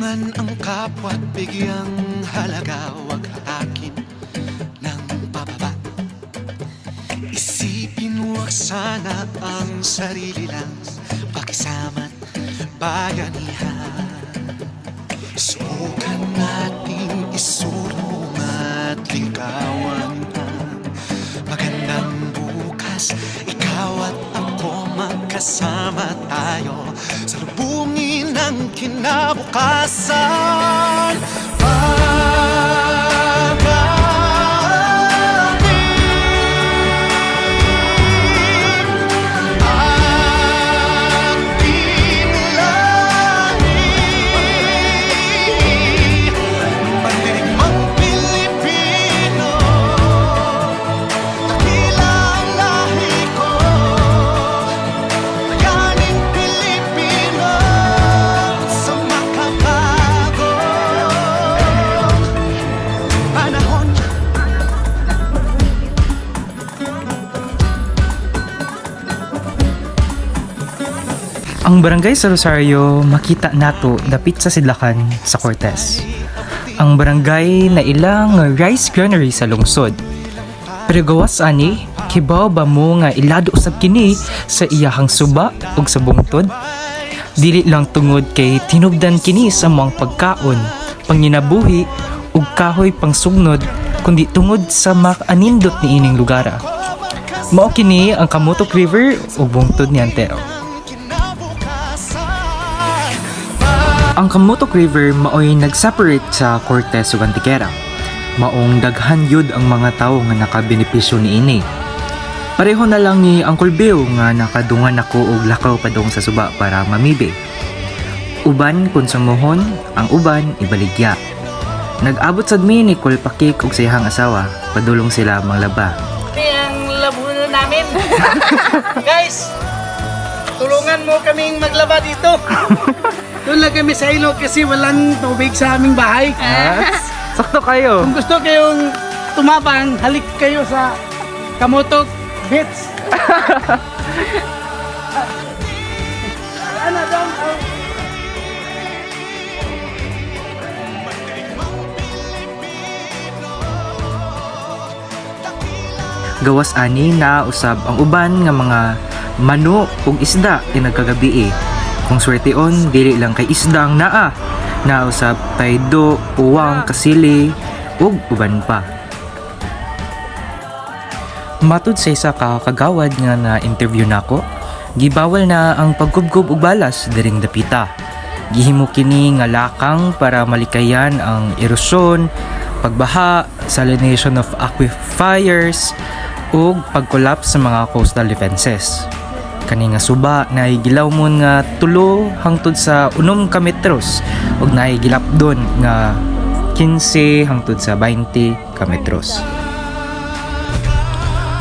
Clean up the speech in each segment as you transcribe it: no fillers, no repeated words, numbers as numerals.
Tulungan ang kapwa't bigyang halaga, huwag hatakin ng pababa. Isipin huwag sana ang sarili lang, pakisama't bayanihan. Subukan nating isulong at lingkawan ang magandang bukas. Ikaw at ako magkasama tayo, salubungin ang kinabukasan. Ang barangay sa Rosario, makita nato dapit sa sidlakan sa Cortez. Ang barangay na ilang rice granary sa lungsod. Pero gawas ani, kibaw ba mo nga ilado usab kini sa iyahang suba ug sa bungtod? Dili lang tungod kay tinubdan kini sa mga pagkaon, panginabuhi ug kahoy pangsugnod, kundi tungod sa makanindot ni ining lugara. Mao kini ang Kamutok River ug bungtod ni Antero. Ang Kamutok River maoy nag-separate sa Cortez ug Antequera. Maong daghan yud ang mga tawo nga nakabenepisyo niini. Pareho na lang ni Uncle Bill nga nakadungan ako og lakaw padung sa suba para mamibe. Uban konsumohon, ang uban ibaligya. Nag-abot sad mi ni Kulpakik ug sa iyang asawa, padulong sila manglaba. Ang labo namin. Guys, tulungan mo kaming maglaba dito. Doon lang kami sa ilog kasi walang tubig sa aming bahay. Sakto kayo. Kung gusto kayong tumabang, halik kayo sa Kamutok Beach. Ano dong? Gawas ani na usab ang uban nga mga mano ug isda kinagkagabi. Kung swerteon, dili lang kay isda ang naa, nausap taydo, uwang, kasili, ug uban pa. Matud sa isa ka kagawad nga na-interview nako, gibawal na ang paggubgob ug balas diring dapita. Gihimo kini nga lakang para malikayan ang erosyon, pagbaha, salination of aquifers, ug pag-collapse sa mga coastal defenses. Kani nga suba na gilaw mon nga 3 hangtod sa 6 ka metros ug naigilapdon nga 15 hangtod sa 20 ka metros.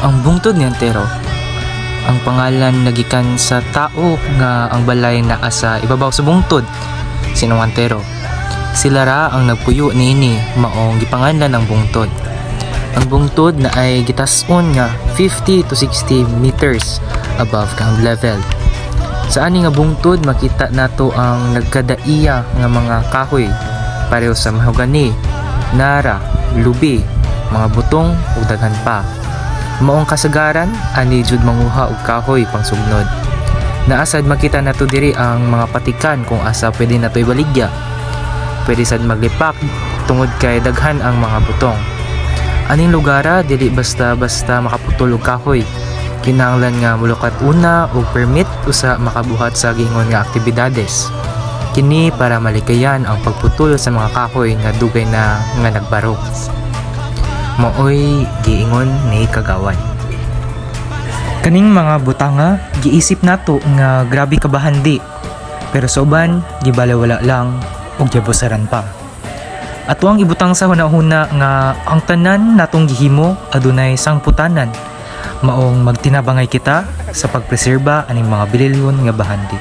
Ang bungtod ni Antero, ang pangalan nagikan sa tao nga ang balay naa sa ibabaw sa bungtod, sinong Antero. Sila ra ang nagpuyo niini maong gipanganlan ng bungtod. Ang bungtod na ay gitas-on nga 50 to 60 meters above ground level. Sa ani nga bungtod makita nato ang nagkadaiya nga mga kahoy pareho sa mahogani, nara, lubi, mga butong ug daghan pa. Maong kasagaran ani jud manguha og kahoy pangsugnod. Naasad makita nato diri ang mga patikan kung asa pwede nato ibaligya. Pwede sad maglipak tungod kay daghan ang mga butong. Aning lugara dili basta-basta makaputol og kahoy. Kinahanglan nga mulukat una og permit usa makabuhat sa gingon nga aktibidades. Kini para malikayan ang pagputol sa mga kahoy nga dugay na nga nagbarok. Maoy giingon ni kagawan. Kaning mga butanga giisip nato nga grabe kabahandi. Pero sa uban gibalewala lang ug gibusaran pa. Atuang ibutang sa hunahuna nga ang tanan natong gihimo adunay sangputanan. Maong magtinabangay kita sa pagpreserba aning mga bililyon nga bahandi.